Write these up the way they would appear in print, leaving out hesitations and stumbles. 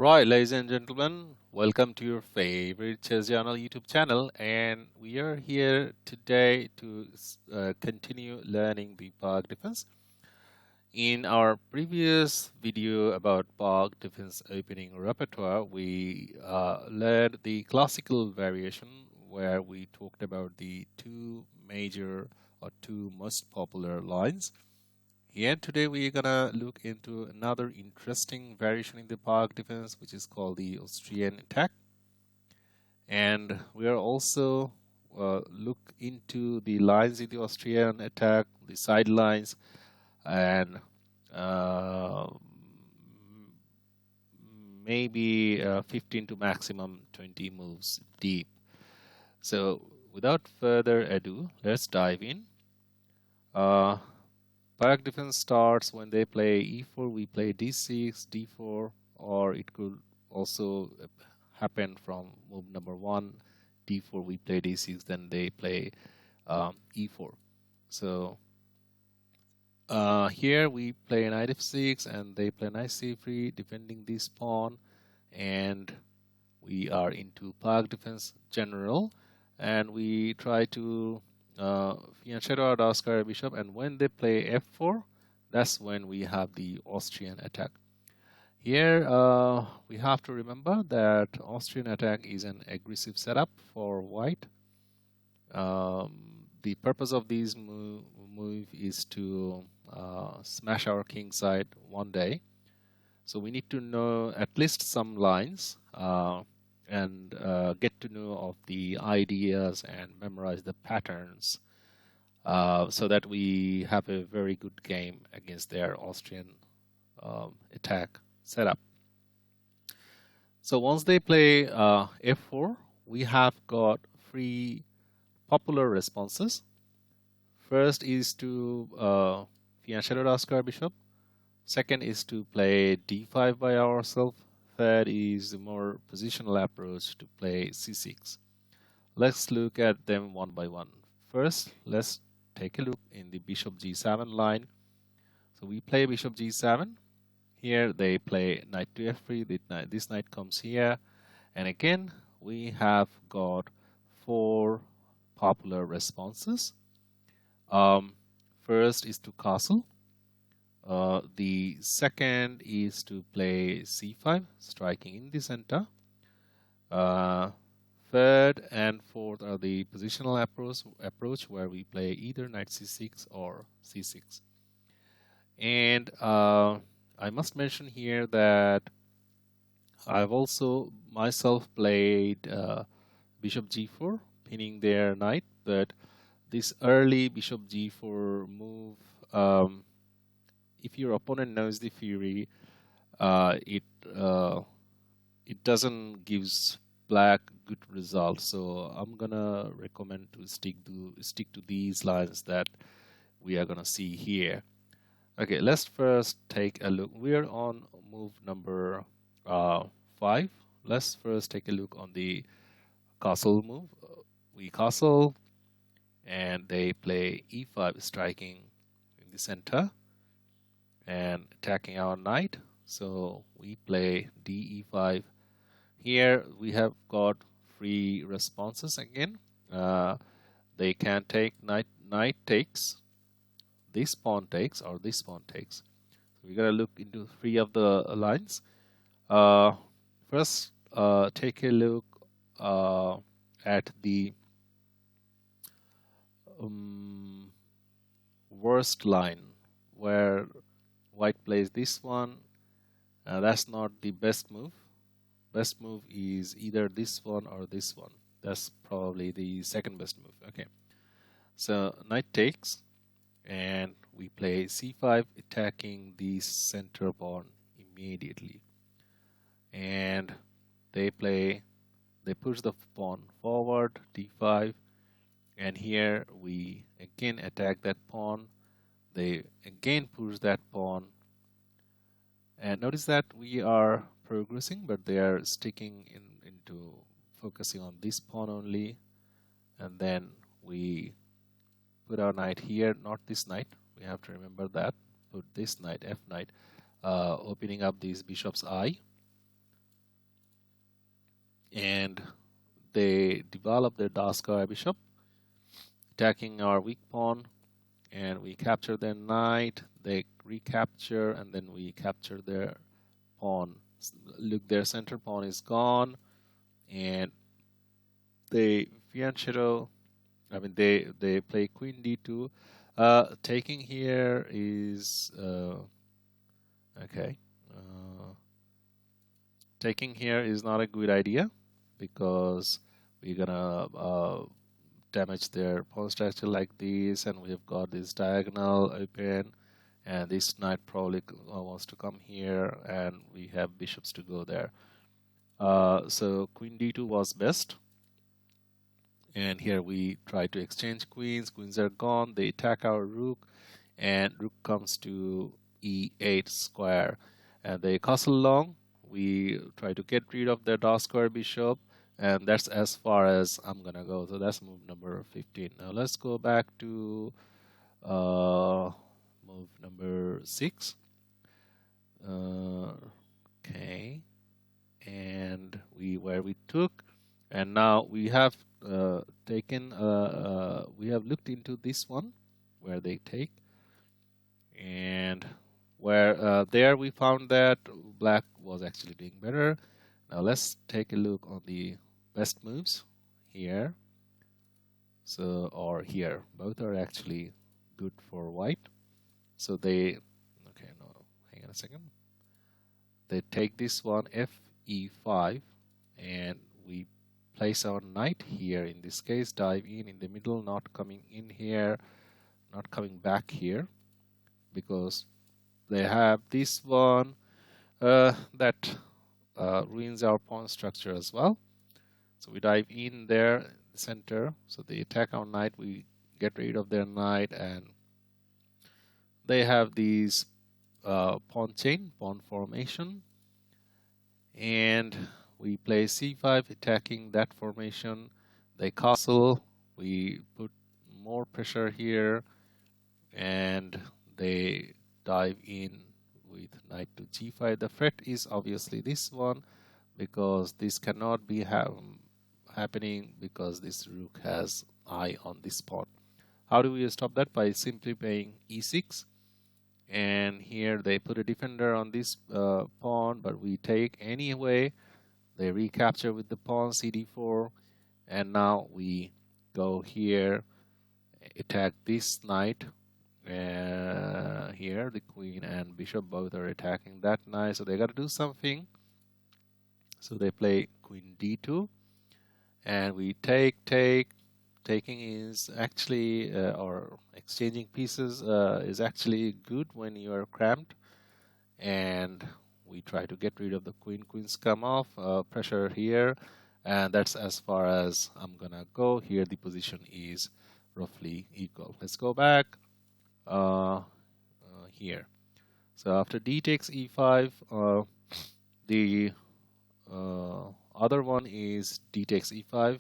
Right, ladies and gentlemen, welcome to your favorite chess journal YouTube channel, and we are here today to continue learning the Pirc defense. In our previous video about Pirc defense opening repertoire, we learned the classical variation where we talked about the two major or two most popular lines. Here today we're gonna look into another interesting variation in the Pirc defense, which is called the Austrian Attack, and we are also look into the lines in the Austrian Attack, the sidelines, and uh, maybe 15 to maximum 20 moves deep. So without further ado, let's dive in. Pirc defense starts when they play e4, we play d6, d4, or it could also happen from move number 1, d4, we play d6, then they play e4. So here we play knight f6 and they play knight c3, defending this pawn, and we are into Pirc defense general, and we try to shadow out Oscar bishop, and when they play f4, that's when we have the Austrian attack. Here we have to remember that Austrian attack is an aggressive setup for white. The purpose of this move is to smash our king side one day. So we need to know at least some lines and get to know of the ideas and memorize the patterns so that we have a very good game against their Austrian attack setup. So once they play f4, we have got three popular responses. First is to shadow Oscar bishop. Second is to play d5 by ourselves. Third is the more positional approach to play c6. Let's look at them one by one. First, let's take a look in the bishop g7 line. So we play bishop g7. Here they play knight to f3. This knight comes here. And again, we have got four popular responses. First is to castle. The second is to play c5, striking in the center. Third and fourth are the positional approach where we play either knight c6 or c6. And I must mention here that I've also myself played bishop g4, pinning their knight, but this early bishop g4 move, if your opponent knows the theory, it doesn't gives black good results. So I'm gonna recommend to stick to these lines that we are gonna see here. Okay, let's first take a look. We're on move number 5. Let's first take a look on the castle move. We castle, and they play e5, striking in the center and attacking our knight. So we play d e5. Here we have got three responses again. They can take knight takes, this pawn takes, or this pawn takes. So we gotta look into three of the lines. First, take a look at the worst line where white plays this one. That's not the best move. Best move is either this one or this one. That's probably the second best move. Okay, so knight takes, and we play c5, attacking the center pawn immediately. And they push the pawn forward, d5, and here we again attack that pawn. They again push that pawn, and notice that we are progressing, but they are sticking into focusing on this pawn only. And then we put our knight here, not this knight. We have to remember that. Put this knight, f knight, opening up this bishop's eye. and they develop their dark square bishop, attacking our weak pawn, and we capture their knight. They recapture, and then we capture their pawn. Look, their center pawn is gone, and they fianchetto. I mean, they play queen d2. Taking here is okay. Taking here is not a good idea because we're gonna damage their pawn structure like this, and we have got this diagonal open, and this knight probably wants to come here, and we have bishops to go there. So queen d2 was best, and here we try to exchange queens. Queens are gone. They attack our rook, and rook comes to e8 square, and they castle long. We try to get rid of their dark square bishop, and that's as far as I'm gonna go. So that's move number 15. Now let's go back to move number 6. Okay, and where we took, and now we have taken. We have looked into this one where they take, and where there we found that black was actually doing better. Now let's take a look on the best moves here. So, or here, both are actually good for white. So they, okay, no, hang on a second. They take this one, fe5, and we place our knight here. In this case, dive in the middle, not coming in here, not coming back here, because they have this one that ruins our pawn structure as well. So we dive in there, the center. So they attack our knight. We get rid of their knight, and they have these pawn chain, pawn formation, and we play c5, attacking that formation. They castle. We put more pressure here, and they dive in with knight to g5. The threat is obviously this one, because this cannot be happening because this rook has eye on this pawn. How do we stop that? By simply playing e6, and here they put a defender on this pawn, but we take anyway. They recapture with the pawn cd4, and now we go here, attack this knight. Here the queen and bishop both are attacking that knight, so they got to do something. So they play queen d2, and we taking is actually or exchanging pieces is actually good when you are cramped, and we try to get rid of the queen. Queens come off, pressure here, and that's as far as I'm gonna go. Here the position is roughly equal. Let's go back here. So after d takes e5, the other one is d takes e5,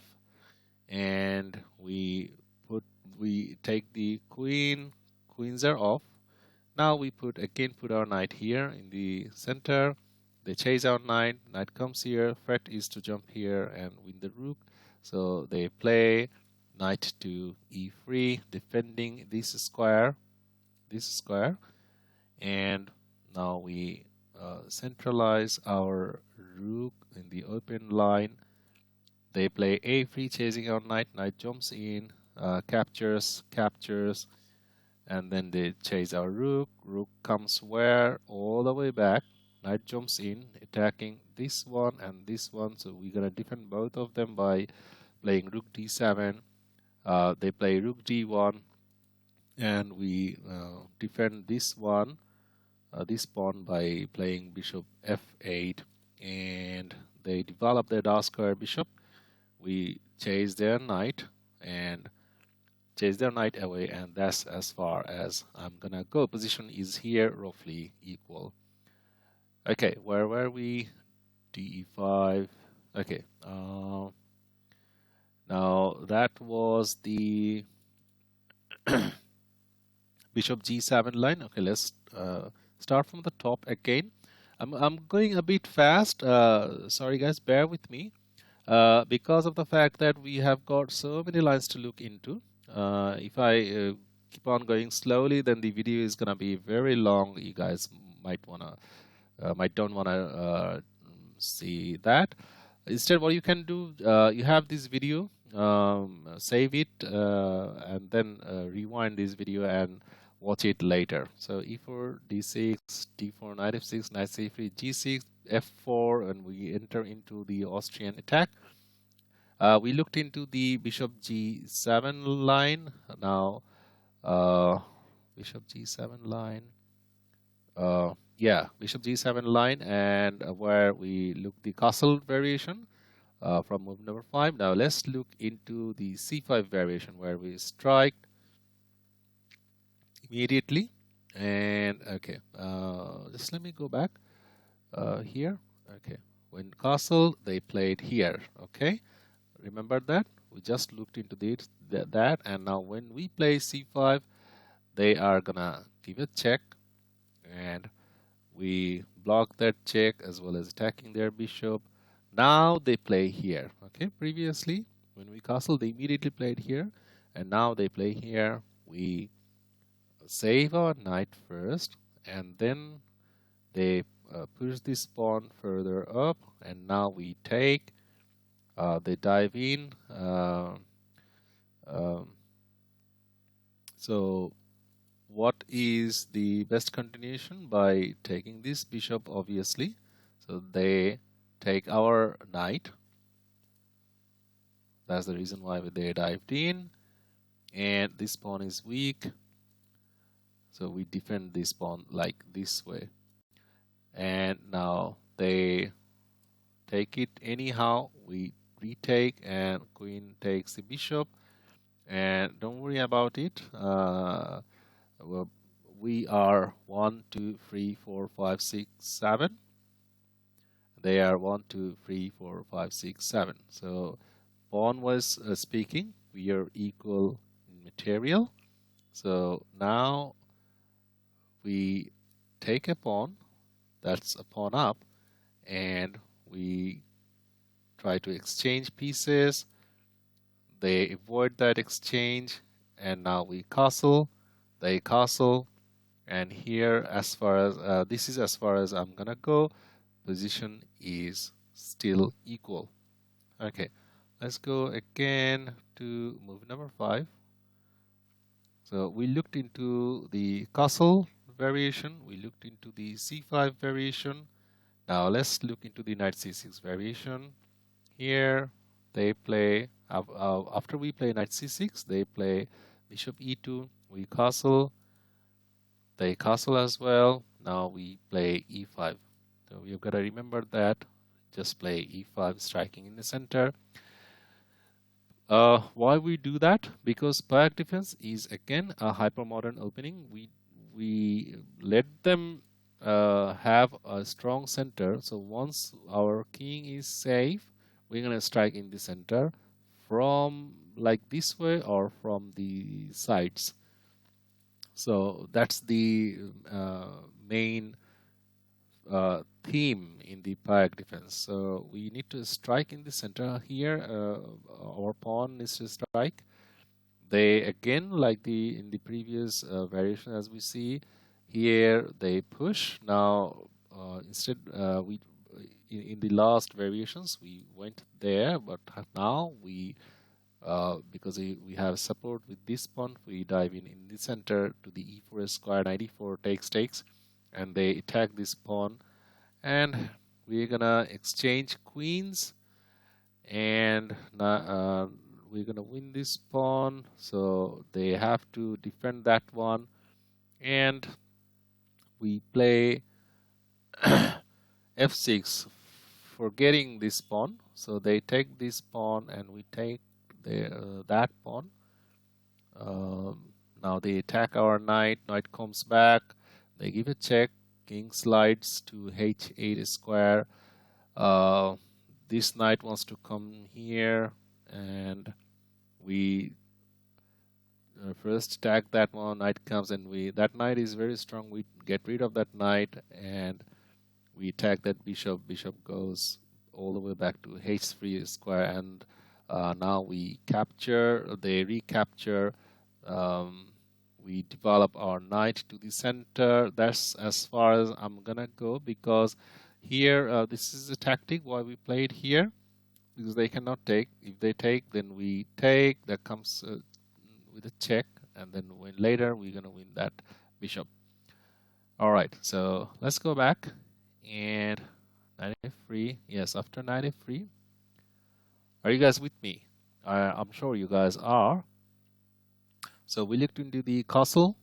and we take the queen. Queens are off. Now we put our knight here in the center. They chase our knight. Knight comes here. Threat is to jump here and win the rook. So they play knight to e3, defending this square. And now we centralize our rook in the open line. They play a3, chasing our knight. Knight jumps in, captures, and then they chase our rook. Rook comes where? All the way back. Knight jumps in, attacking this one and this one. So we're gonna defend both of them by playing rook d7. They play rook d1, and we defend this one, this pawn, by playing bishop f8, and they develop their dark square bishop. We chase their knight away, and that's as far as I'm gonna go. Position is here roughly equal. Okay, where were we? d5. Okay, now that was the bishop g7 line. Okay, let's start from the top again. I'm going a bit fast. Sorry guys, bear with me. because of the fact that we have got so many lines to look into. If I keep on going slowly, then the video is gonna be very long. You guys might don't wanna see that. Instead, what you can do, you have this video, save it, and then rewind this video and watch it later. So e4, d6, d4, knight f6, knight c3, g6, f4, and we enter into the Austrian attack. We looked into the bishop g7 line. Now, bishop g7 line. Yeah, bishop g7 line, and where we look the castle variation from move number 5. Now let's look into the c5 variation where we strike immediately. And okay, just let me go back here. Okay, when castle, they played here. Okay, remember that we just looked into that, and now when we play c5, they are gonna give a check, and we block that check as well as attacking their bishop. Now they play here. Okay, previously when we castle, they immediately played here, and now they play here. We save our knight first, and then they push this pawn further up, and now we take. They dive in. So what is the best continuation? By taking this bishop, obviously. So they take our knight. That's the reason why they dived in. And this pawn is weak. So we defend this pawn like this way. And now they take it anyhow. We retake, and queen takes the bishop. And don't worry about it. Well, we are 1, 2, 3, 4, 5, 6, 7. They are 1, 2, 3, 4, 5, 6, 7. So pawn was speaking. We are equal in material. So now we take a pawn. That's a pawn up, and we try to exchange pieces. They avoid that exchange, and now we castle. They castle, and here, as far as this is as far as I'm gonna go, position is still equal. Okay, let's go again to move number 5. So we looked into the castle variation, we looked into the c5 variation. Now let's look into the knight c6 variation. Here they play, after we play knight c6, they play bishop e2, we castle, they castle as well. Now we play e5. So you've got to remember that. Just play e5, striking in the center. Why we do that? Because Pirc defense is again a hypermodern opening. We let them have a strong center. So once our king is safe, we're gonna strike in the center from like this way or from the sides. So that's the main theme in the Pirc defense. So we need to strike in the center here. Our pawn needs to strike. They again, like in the previous variation, as we see here, they push. Now instead, in the last variations we went there, but now we because we have support with this pawn, we dive in the center to the e4 square, knight e4 takes, and they attack this pawn, and we're gonna exchange queens, and we're gonna win this pawn. So they have to defend that one, and we play f6, forgetting this pawn. So they take this pawn, and we take that pawn. Now they attack our knight. Knight comes back. They give a check. King slides to h8 square. This knight wants to come here, and we first attack that one. Knight comes, and that knight is very strong. We get rid of that knight, and we attack that bishop. Bishop goes all the way back to h3 square, and now they recapture, we develop our knight to the center. That's as far as I'm gonna go, because here this is a tactic why we played here, because they cannot take. If they take, then we take. That comes with a check, and then when later we're gonna win that bishop. All right, so let's go back and knight f3. Yes, after knight f3. Are you guys with me? I'm sure you guys are. So we looked into the castle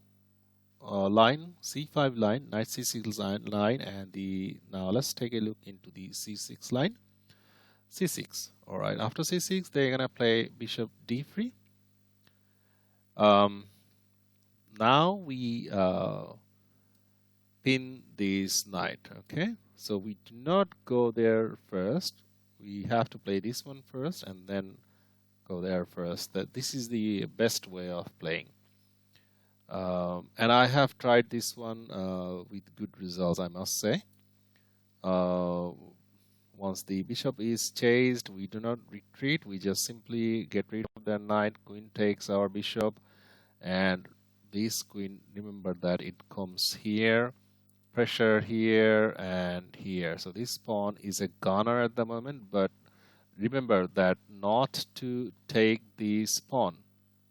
line, c5 line, knight c6 line, and now let's take a look into the c6 line. c6. All right, after c6, they're gonna play bishop d3. Now we pin this knight. Okay, so we do not go there first. We have to play this one first and then go there first. This is the best way of playing. And I have tried this one with good results, I must say. Once the bishop is chased, we do not retreat. We just simply get rid of their knight. Queen takes our bishop, and this queen, remember that it comes here, pressure here and here. So this pawn is a gunner at the moment, but remember that not to take this pawn.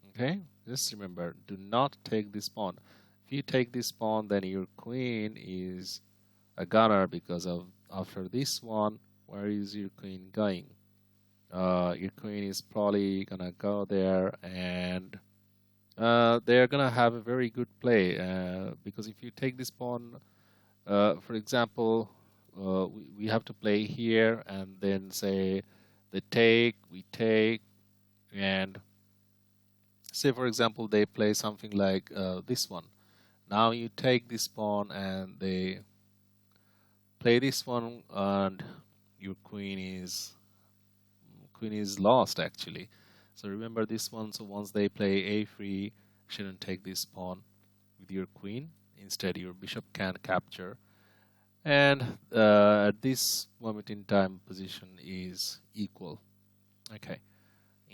Okay, just remember, do not take this pawn. If you take this pawn, then your queen is a gunner, because of after this one, where is your queen going? Your queen is probably gonna go there, and they're gonna have a very good play, because if you take this pawn, for example, we have to play here, and then say they take, we take, and say for example they play something like this one. Now you take this pawn and they play this one, and your queen is lost actually. So remember this one. So once they play a3, shouldn't take this pawn with your queen. Instead, your bishop can capture. And at this moment in time, position is equal. Okay,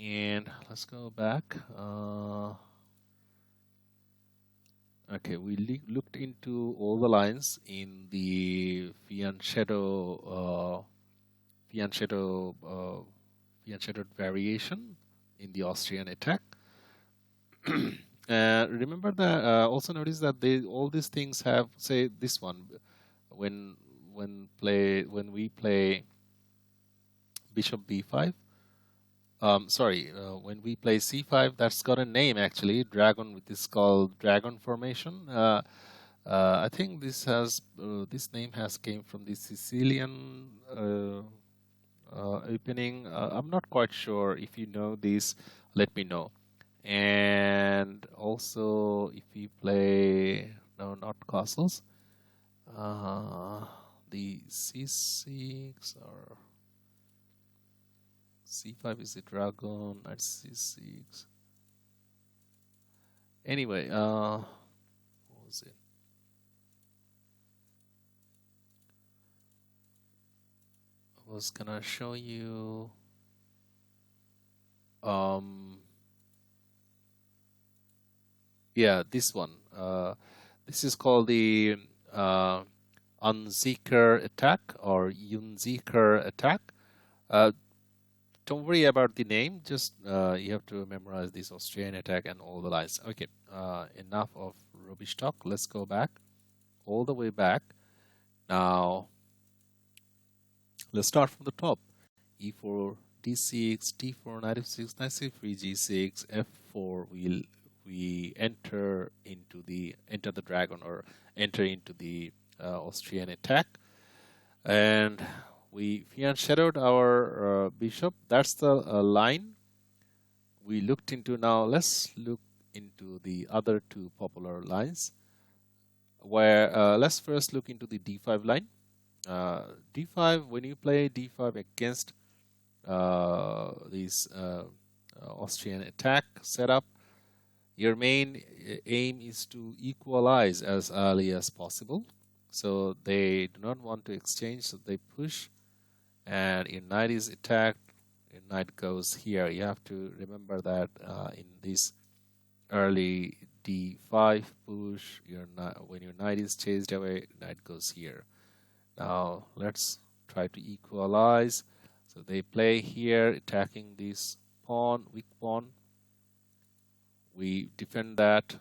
and let's go back. Okay, we looked into all the lines in the fianchetto variation in the Austrian Attack. Remember that. Also notice that all these things have, say, this one. When we play bishop b5. When we play c5, that's got a name actually. Dragon, which is called dragon formation. I think this name has came from the Sicilian opening. I'm not quite sure. If you know this, let me know. And also, if we play not castles, the c6 or c5 is the dragon at c6. Anyway, what was it? I was gonna show you yeah, this one. This is called the Unzicker attack or Unzicker attack. Don't worry about the name, just you have to memorize this Austrian Attack and all the lines. Okay, enough of rubbish talk. Let's go back, all the way back. Now, let's start from the top. E4, D6, D4, knight f6, knight c3, G6, F4. We enter the dragon, or enter into the Austrian Attack, and we shadowed our bishop. That's the line we looked into. Now let's look into the other two popular lines, where let's first look into the d5 line. D5, when you play d5 against this Austrian Attack setup, your main aim is to equalize as early as possible. So they do not want to exchange, so they push and your knight is attacked, your knight goes here. You have to remember that in this early d5 push, when your knight is chased away, knight goes here. Now let's try to equalize. So they play here, attacking this pawn, weak pawn. We defend that.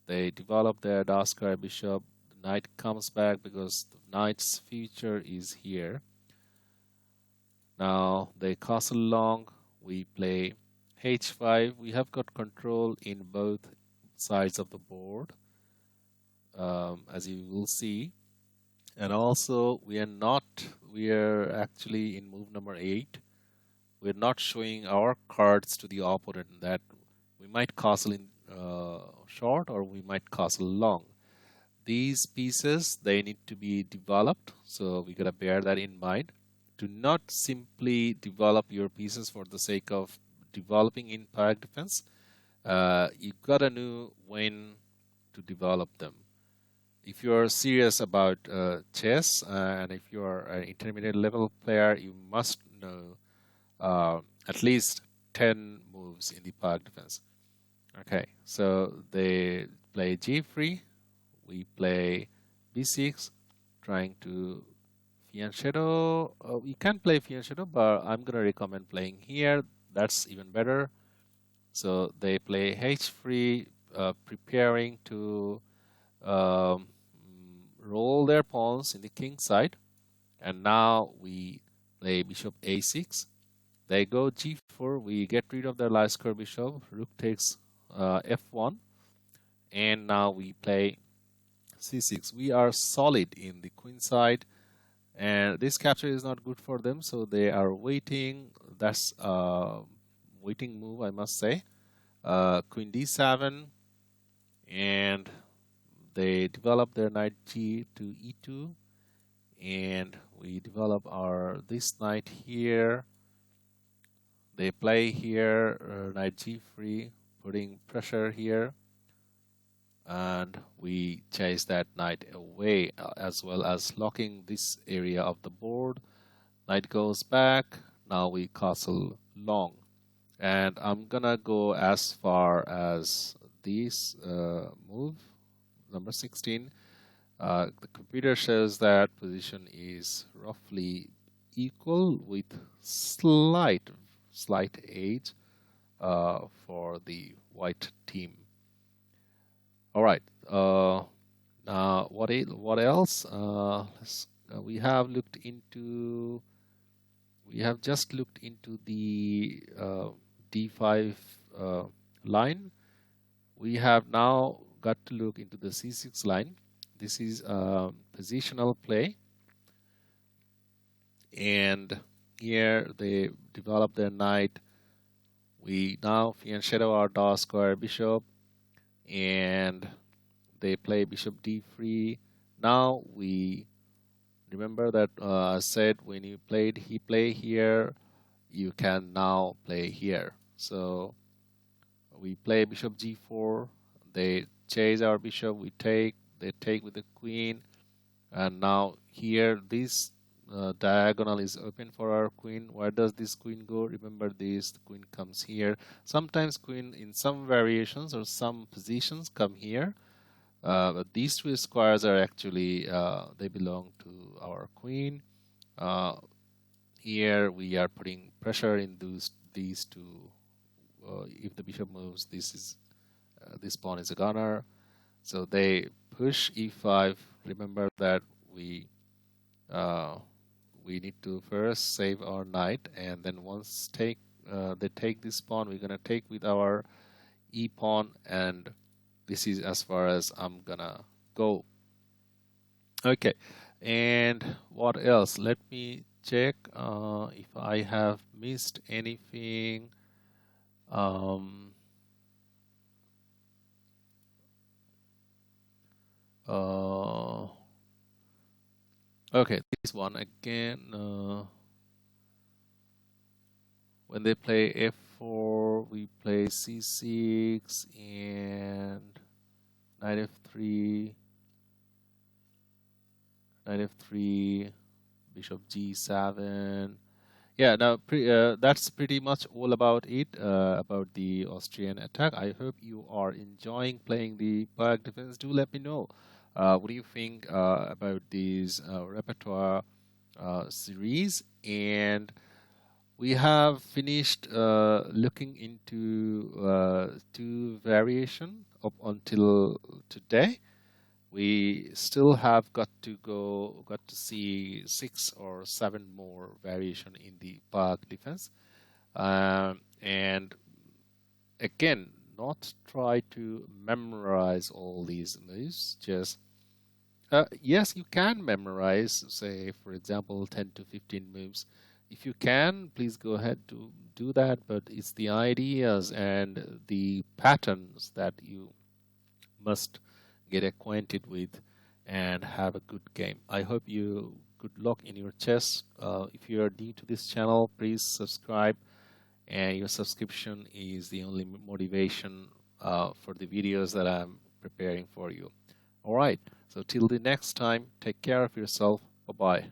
They develop their dark square bishop. The knight comes back because the knight's future is here. Now they castle long. We play h5. We have got control in both sides of the board, as you will see. And also we are actually in move number 8. We're not showing our cards to the opponent, that we might castle in short or we might castle long. These pieces, they need to be developed, so we gotta bear that in mind. Do not simply develop your pieces for the sake of developing in Pirc defense. You gotta know when to develop them. If you're serious about chess and if you're an intermediate level player, you must know at least 10 moves in the Pirc defense. Okay, so they play g3, we play b6, trying to fianchetto. We can play fianchetto, but I'm gonna recommend playing here. That's even better. So they play h3, preparing to roll their pawns in the king side. And now we play bishop a6. They go g4. We get rid of their light square bishop. Rook takes f1. And now we play c6. We are solid in the queen side. And this capture is not good for them. So they are waiting. That's a waiting move, I must say. Queen d7. And they develop their knight g to e2. And we develop this knight here. They play here knight g3, putting pressure here, and we chase that knight away, as well as locking this area of the board. Knight goes back. Now we castle long, and I'm gonna go as far as this move number 16. The computer shows that position is roughly equal with slight edge for the white team. All right. Now what else? We have just looked into the d5 line. We have now got to look into the c6 line. This is positional play, and here they develop their knight. We now fianchetto our dark square bishop, and they play bishop d3. Now we remember that I said when he play here, you can now play here. So we play bishop g4. They chase our bishop. We take. They take with the queen, and now here this diagonal is open for our queen. Where does this queen go? Remember this, the queen comes here. Sometimes queen in some variations or some positions come here, but these two squares are actually they belong to our queen. Here we are putting pressure in these two. If the bishop moves, this pawn is a gunner. So they push e5. Remember that we need to first save our knight, and then once they take this pawn, we're gonna take with our e pawn, and this is as far as I'm gonna go. Okay, and what else? Let me check if I have missed anything. Okay, this one again. When they play f4, we play c6 and knight f3, bishop g7. Yeah, now that's pretty much all about it, about the Austrian attack. I hope you are enjoying playing the Pirc defense. Do let me know. What do you think about these repertoire series? And we have finished looking into two variation up until today. We still have got to see 6 or 7 more variation in the Pirc defense. And again, not try to memorize all these moves. Just yes, you can memorize, say, for example, 10 to 15 moves. If you can, please go ahead to do that. But it's the ideas and the patterns that you must get acquainted with and have a good game. I hope you good luck in your chess. If you are new to this channel, please subscribe, and your subscription is the only motivation for the videos that I'm preparing for you. All right, so till the next time, take care of yourself. Bye-bye.